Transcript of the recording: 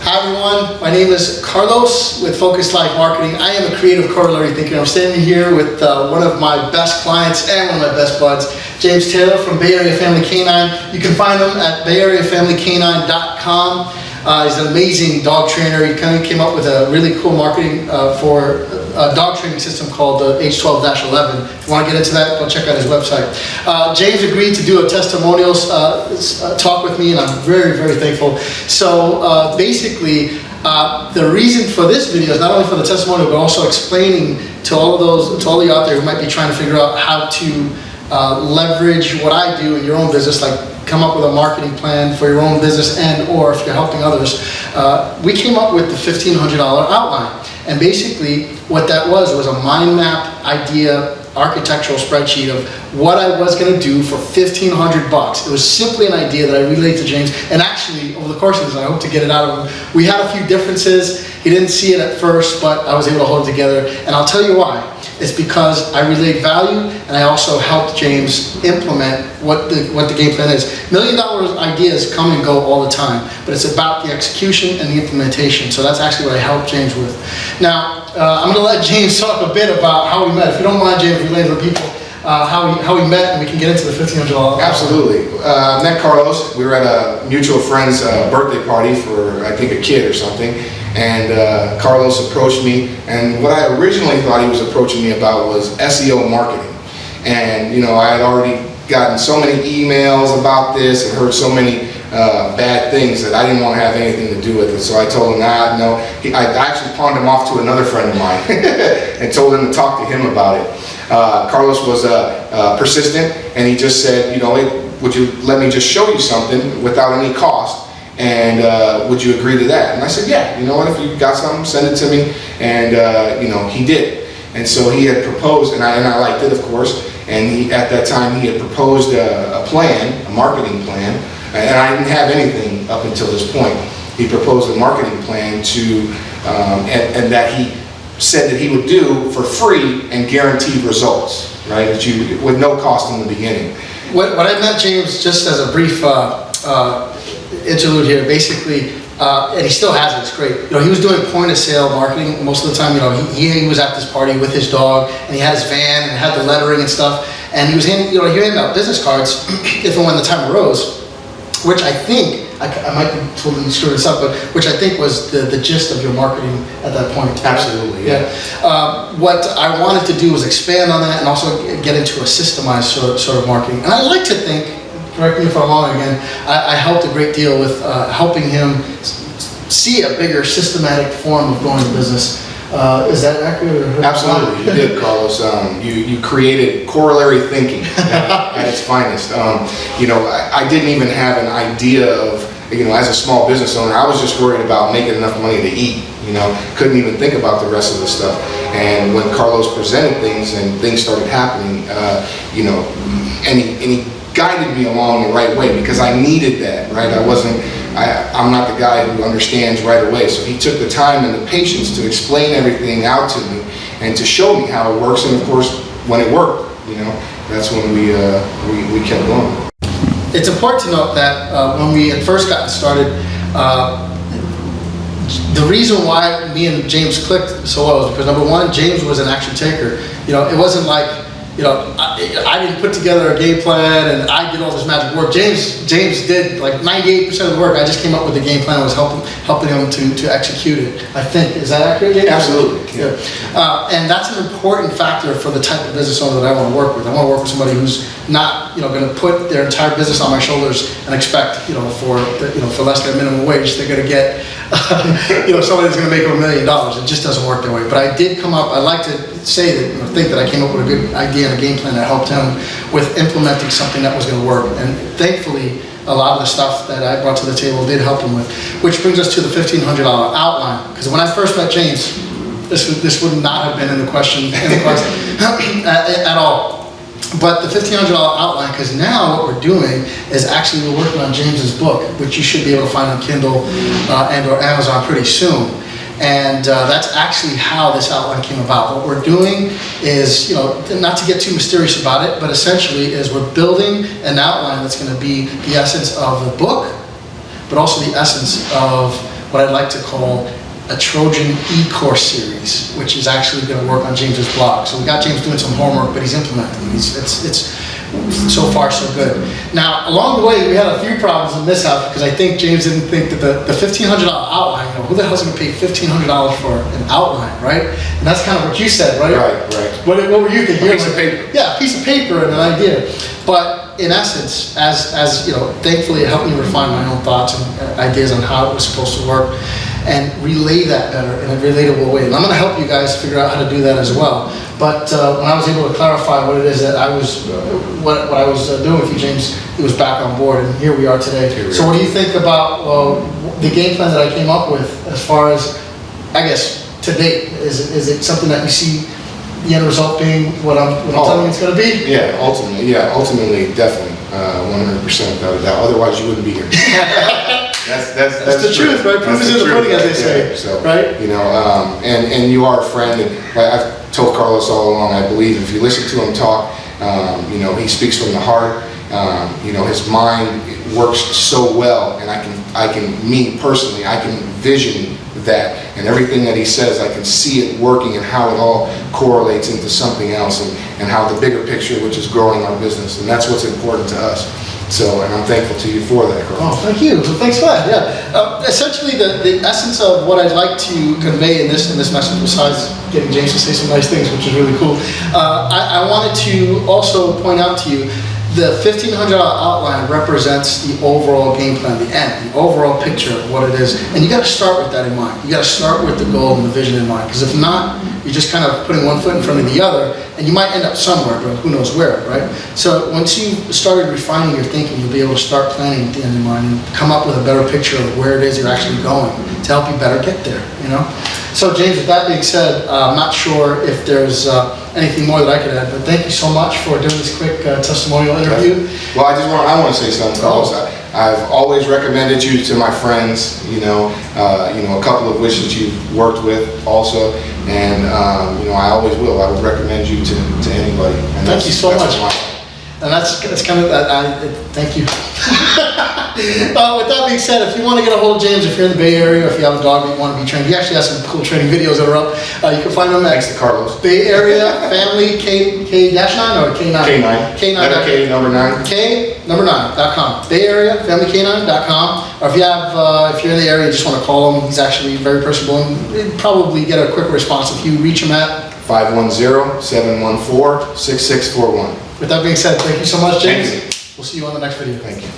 Hi everyone, my name is Carlos with Focus Life Marketing. I am a creative corollary thinker. I'm standing here with one of my best clients and one of my best buds, James Taylor from Bay Area Family Canine. You can find him at bayareafamilycanine.com. He's an amazing dog trainer. He kind of came up with a really cool marketing for a dog training system called the H12-11. If you want to get into that, go check out his website. James agreed to do a testimonial talk with me, and I'm very, very thankful. So basically, the reason for this video is not only for the testimonial, but also explaining to all of you out there who might be trying to figure out how to leverage what I do in your own business, like come up with a marketing plan for your own business, and or if you're helping others. We came up with the $1,500 outline, and basically what that was a mind map idea, architectural spreadsheet of what I was going to do for $1,500. It was simply an idea that I relayed to James, and actually over the course of this, I hope to get it out of him. We had a few differences. He didn't see it at first, but I was able to hold it together, and I'll tell you why. It's because I relayed value, and I also helped James implement what the game plan is. $1 million ideas come and go all the time, but it's about the execution and the implementation. So that's actually what I helped James with. Now, I'm going to let James talk a bit about how we met. If you don't mind, James, relay to the people how we met, and we can get into the $1,500. Absolutely. Met Carlos. We were at a mutual friend's birthday party for, I think, a kid or something. And Carlos approached me, and what I originally thought he was approaching me about was SEO marketing. And you know, I had already gotten so many emails about this and heard so many bad things that I didn't want to have anything to do with it. So I told him, nah, no. I actually pawned him off to another friend of mine and told him to talk to him about it. Carlos was persistent, and he just said, you know, would you let me just show you something without any cost? And would you agree to that? And I said, yeah, you know what, if you got something, send it to me. And you know, he did. And so he had proposed, and I liked it, of course, and at that time he had proposed a plan, a marketing plan, and I didn't have anything up until this point. He proposed a marketing plan to, and that he said that he would do for free and guaranteed results, right, with no cost in the beginning. What I met James, just as a brief interlude here, basically, and he still has it, it's great. You know, he was doing point of sale marketing most of the time. You know, he was at this party with his dog, and he had his van and had the lettering and stuff, and he was handing, you know, he handed out business cards if and when the time arose, which I think, I might be totally screwing this up, but which I think was the gist of your marketing at that point. Absolutely, yeah. What I wanted to do was expand on that and also get into a systemized sort of marketing. And I like to think, correct me if I'm wrong again, I helped a great deal with helping him see a bigger systematic form of growing the business. Is that accurate? Absolutely, you did, Carlos. You created corollary thinking at its finest. You know, I didn't even have an idea of, you know, as a small business owner, I was just worried about making enough money to eat. You know, couldn't even think about the rest of the stuff. And when Carlos presented things and things started happening, you know, and he guided me along the right way, because I needed that, right? I'm not the guy who understands right away. So he took the time and the patience to explain everything out to me and to show me how it works. And of course, when it worked, you know, that's when we kept going. It's important to note that when we had first gotten started, the reason why me and James clicked so well was because, number one, James was an action taker. You know, it wasn't like, you know, I didn't put together a game plan and I did all this magic work. James did like 98% of the work. I just came up with the game plan and was helping him to execute it, I think. Is that accurate, James? Absolutely. Yeah. And that's an important factor for the type of business owner that I want to work with. I want to work with somebody who's not, you know, going to put their entire business on my shoulders and expect, you know, for less than minimum wage, they're going to get, you know, somebody that's going to make them $1 million. It just doesn't work that way. But I did come up, I like to say that, you know, think that I came up with a good idea and a game plan that helped him with implementing something that was going to work. And thankfully, a lot of the stuff that I brought to the table did help him with. Which brings us to the $1,500 outline. Because when I first met James, this would not have been in the question at all. But the $1,500 outline, because now what we're doing is actually we're working on James's book, which you should be able to find on Kindle and or Amazon pretty soon. And that's actually how this outline came about. What we're doing is, you know, not to get too mysterious about it, but essentially is we're building an outline that's going to be the essence of the book, but also the essence of what I'd like to call a Trojan e-course series, which is actually going to work on James's blog. So we got James doing some homework, but he's implementing. It's so far so good. Now, along the way, we had a few problems and mishaps because I think James didn't think that the $1,500 outline, you know, who the hell's going to pay $1,500 for an outline, right? And that's kind of what you said, right? Right. What were you thinking? A piece of paper. Yeah, a piece of paper and an idea. But in essence, as you know, thankfully it helped me refine my own thoughts and ideas on how it was supposed to work and relay that better in a relatable way. And I'm going to help you guys figure out how to do that as well. But when I was able to clarify what it is that I was, what I was doing with you, James, it was back on board, and here we are today. So what do you think about the game plan that I came up with as far as, I guess, to date? Is it something that you see the end result being what I'm telling you it's going to be? Yeah, ultimately, definitely, 100% without a doubt. Otherwise, you wouldn't be here. That's the truth, right? Proof is in the pudding, as they say. So, right? You know, and you are a friend. And I've told Carlos all along, I believe if you listen to him talk, you know, he speaks from the heart. You know, his mind works so well, and me personally, I can vision that, and everything that he says, I can see it working and how it all correlates into something else, and how the bigger picture, which is growing our business, and that's what's important to us. So, and I'm thankful to you for that, Carl. Oh, thank you. Thanks for that. Yeah. Essentially, the essence of what I'd like to convey in this message, besides getting James to say some nice things, which is really cool, I wanted to also point out to you the $1,500 outline represents the overall game plan, the end, the overall picture of what it is. And you got to start with that in mind. You got to start with the goal and the vision in mind. Because if not, you're just kind of putting one foot in front of the other, and you might end up somewhere, but who knows where, right? So once you started refining your thinking, you'll be able to start planning with the end in mind and come up with a better picture of where it is you're actually going to help you better get there, you know? So James, with that being said, I'm not sure if there's anything more that I could add, but thank you so much for doing this quick testimonial interview. Well, I want to say something, Carlos. I've always recommended you to my friends, you know, a couple of wishes you've worked with also, and you know, I always will. I would recommend you to anybody. And thank you so much. And that's kind of thank you. With that being said, if you want to get a hold of James, if you're in the Bay Area, if you have a dog that you want to be trained, he actually has some cool training videos that are up. You can find them at Thanks to Carlos. Bay Area Family K-9 or K9? K9. Letter K, number 9. K9.com. Bay Area FamilyK9.com. Or if you're in the area, you just want to call him. He's actually very personable, and you'd probably get a quick response if you reach him at 510-714-6641. With that being said, thank you so much, James. Thank you. We'll see you on the next video. Thank you.